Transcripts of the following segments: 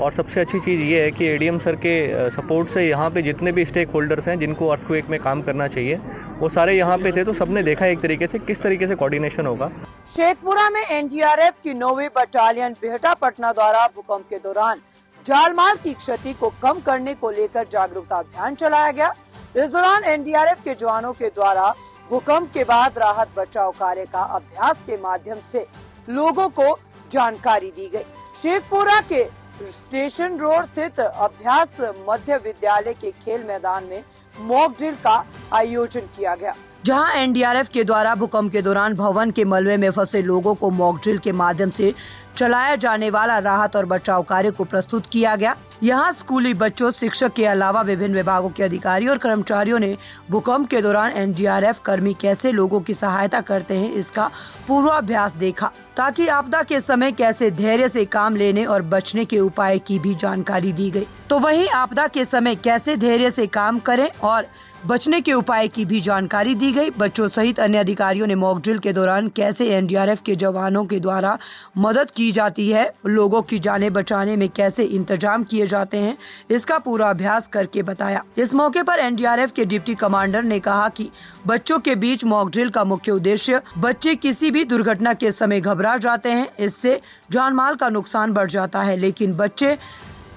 और सबसे अच्छी चीज़ ये है कि एडीएम सर के सपोर्ट से यहाँ पे जितने भी स्टेक होल्डर्स हैं जिनको अर्थक्वेक में काम करना चाहिए वो सारे यहाँ पे थे, तो सबने देखा एक तरीके से किस तरीके से कोऑर्डिनेशन होगा। शेखपुरा में एनडीआरएफ की 9वीं बटालियन बिहटा पटना द्वारा भूकंप के दौरान जान-माल की क्षति को कम करने को लेकर जागरूकता अभियान चलाया गया। इस दौरान एनडीआरएफ के जवानों के द्वारा भूकंप के बाद राहत बचाव कार्य का अभ्यास के माध्यम से लोगों को जानकारी दी गई। शेखपुरा के स्टेशन रोड स्थित अभ्यास मध्य विद्यालय के खेल मैदान में मॉक ड्रिल का आयोजन किया गया, जहां एनडीआरएफ के द्वारा भूकंप के दौरान भवन के मलबे में फंसे लोगों को मॉक ड्रिल के माध्यम से चलाया जाने वाला राहत और बचाव कार्य को प्रस्तुत किया गया। यहां स्कूली बच्चों, शिक्षक के अलावा विभिन्न विभागों के अधिकारी और कर्मचारियों ने भूकंप के दौरान एनडीआरएफ कर्मी कैसे लोगों की सहायता करते हैं इसका पूर्वाभ्यास देखा, ताकि आपदा के समय कैसे धैर्य से काम लेने और बचने के उपाय की भी जानकारी दी गई। तो वहीं आपदा के समय कैसे धैर्य से काम करें और बचने के उपाय की भी जानकारी दी गई। बच्चों सहित अन्य अधिकारियों ने मॉक ड्रिल के दौरान कैसे एनडीआरएफ के जवानों के द्वारा मदद की जाती है, लोगों की जानें बचाने में कैसे इंतजाम किए जाते हैं, इसका पूरा अभ्यास करके बताया। इस मौके पर एनडीआरएफ के डिप्टी कमांडर ने कहा कि बच्चों के बीच मॉक ड्रिल का मुख्य उद्देश्य, बच्चे किसी भी दुर्घटना के समय घबरा जाते हैं, इससे जान माल का नुकसान बढ़ जाता है, लेकिन बच्चे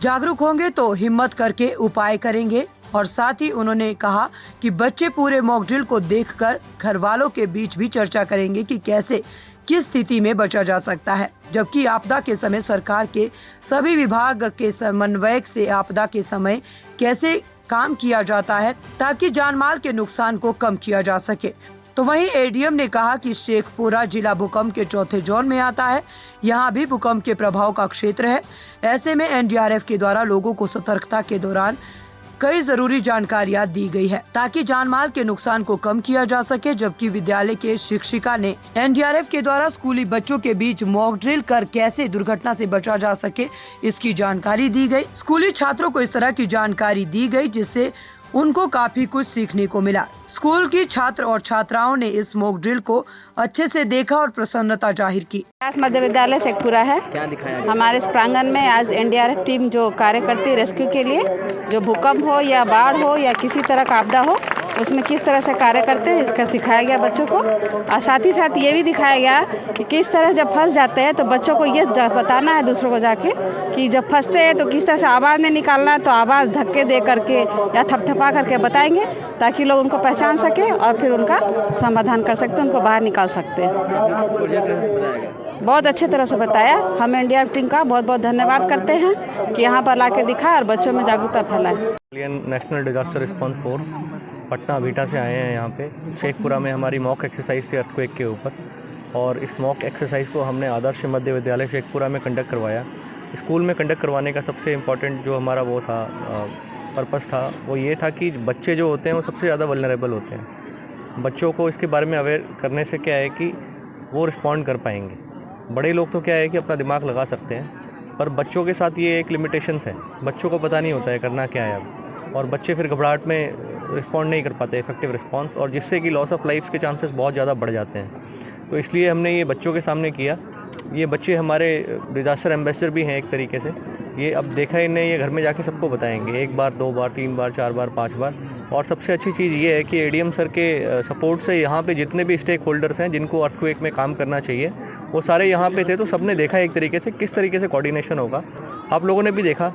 जागरूक होंगे तो हिम्मत करके उपाय करेंगे। और साथ ही उन्होंने कहा कि बच्चे पूरे मॉक ड्रिल को देखकर घर वालों के बीच भी चर्चा करेंगे कि कैसे किस स्थिति में बचा जा सकता है, जबकि आपदा के समय सरकार के सभी विभाग के समन्वय से आपदा के समय कैसे काम किया जाता है ताकि जानमाल के नुकसान को कम किया जा सके। तो वहीं एडीएम ने कहा कि शेखपुरा जिला भूकंप के चौथे जोन में आता है, यहाँ भी भूकंप के प्रभाव का क्षेत्र है। ऐसे में एनडीआरएफ के द्वारा लोगों को सतर्कता के दौरान कई जरूरी जानकारियां दी गई है ताकि जानमाल के नुकसान को कम किया जा सके। जबकि विद्यालय के शिक्षिका ने एनडीआरएफ के द्वारा स्कूली बच्चों के बीच मॉक ड्रिल कर कैसे दुर्घटना से बचा जा सके इसकी जानकारी दी गई। स्कूली छात्रों को इस तरह की जानकारी दी गई जिससे उनको काफी कुछ सीखने को मिला। स्कूल की छात्र और छात्राओं ने इस मॉक ड्रिल को अच्छे से देखा और प्रसन्नता जाहिर की। मध्य विद्यालय शेखपुरा है। क्या दिखाया गया? हमारे इस प्रांगण में आज एनडीआरएफ टीम जो कार्य करती है रेस्क्यू के लिए, जो भूकंप हो या बाढ़ हो या किसी तरह का आपदा हो, उसमें किस तरह से कार्य करते हैं इसका सिखाया गया बच्चों को। और साथ ही साथ ये भी दिखाया गया कि किस तरह जब फंस जाते हैं तो बच्चों को ये बताना है दूसरों को जाके कि जब फंसते हैं तो किस तरह से आवाज़ नहीं निकालना, तो आवाज़ धक्के दे करके या थपथपा करके बताएंगे ताकि लोग उनको पहचान सके और फिर उनका समाधान कर सकते हैं, उनको बाहर निकाल सकते हैं। बहुत अच्छे तरह से बताया। हम एनडीआरएफ टीम का बहुत बहुत धन्यवाद करते हैं कि यहाँ पर लाके दिखाया और बच्चों में जागरूकता फैलाए। National disaster response force Patna Bihta से आए हैं यहाँ पे। शेखपुरा में हमारी मॉक एक्सरसाइज थी अर्थक्वेक के ऊपर, और इस मॉक एक्सरसाइज को हमने आदर्श मध्य विद्यालय शेखपुरा में कंडक्ट करवाया। स्कूल में कंडक्ट करवाने का सबसे इम्पोर्टेंट जो हमारा वो था पर्पस था वो ये था कि बच्चे जो होते हैं वो सबसे ज़्यादा वल्नरेबल होते हैं। बच्चों को इसके बारे में अवेयर करने से क्या है कि वो रिस्पॉन्ड कर पाएंगे। बड़े लोग तो क्या है कि अपना दिमाग लगा सकते हैं, पर बच्चों के साथ ये एक लिमिटेशंस है। बच्चों को पता नहीं होता है करना क्या है अब, और बच्चे फिर घबराहट में रिस्पॉन्ड नहीं कर पाते इफेक्टिव रिस्पॉन्स, और जिससे कि लॉस ऑफ लाइफ्स के चांसेस बहुत ज़्यादा बढ़ जाते हैं। तो इसलिए हमने ये बच्चों के सामने किया। ये बच्चे हमारे डिजास्टर एम्बेसडर भी हैं एक तरीके से। ये अब देखा इन्हें, ये घर में जाके सबको बताएंगे, 1 बार 2 बार 3 बार 4 बार 5 बार। और सबसे अच्छी चीज़ ये है कि एडीएम सर के सपोर्ट से यहाँ पे जितने भी स्टेक होल्डर्स हैं जिनको अर्थक्वेक में काम करना चाहिए वो सारे यहाँ पे थे, तो सबने देखा एक तरीके से किस तरीके से कोऑर्डिनेशन होगा। आप लोगों ने भी देखा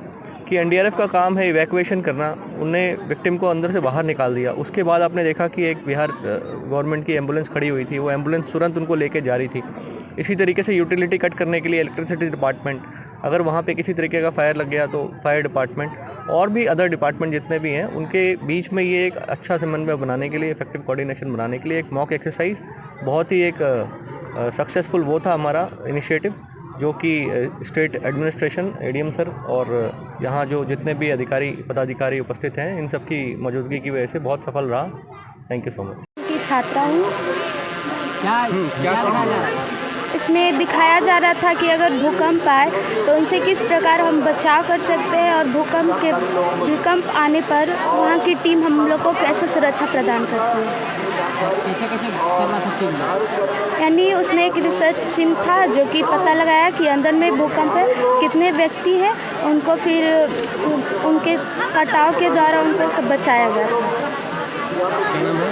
कि एनडीआरएफ का काम है इवैक्यूएशन करना, उनने विक्टिम को अंदर से बाहर निकाल दिया। उसके बाद आपने देखा कि एक बिहार गवर्नमेंट की एम्बुलेंस खड़ी हुई थी, वो एम्बुलेंस तुरंत उनको लेके जा रही थी। इसी तरीके से यूटिलिटी कट करने के लिए इलेक्ट्रिसिटी डिपार्टमेंट, अगर वहाँ पे किसी तरीके का फायर लग गया तो फायर डिपार्टमेंट और भी अदर डिपार्टमेंट जितने भी हैं उनके बीच में ये एक अच्छा समन्वय बनाने के लिए, इफेक्टिव कोऑर्डिनेशन बनाने के लिए एक मॉक एक्सरसाइज बहुत ही एक सक्सेसफुल वो था हमारा इनिशिएटिव, जो कि स्टेट एडमिनिस्ट्रेशन, एडीएम सर और यहाँ जो जितने भी अधिकारी पदाधिकारी उपस्थित हैं इन सब की मौजूदगी की वजह से बहुत सफल रहा। Thank you so much. की छात्रा हूँ। इसमें दिखाया जा रहा था कि अगर भूकंप आए तो उनसे किस प्रकार हम बचाव कर सकते हैं और भूकंप आने पर वहाँ की टीम हम लोग को कैसे सुरक्षा प्रदान करती है। कैसे कैसे कर रहा था टीम? यानी उसमें एक रिसर्च टीम था जो कि पता लगाया कि अंदर में भूकंप है, कितने व्यक्ति हैं, उनको फिर उनके कटाव के द्वारा उनको सब बचाया गया। क्या नाम है?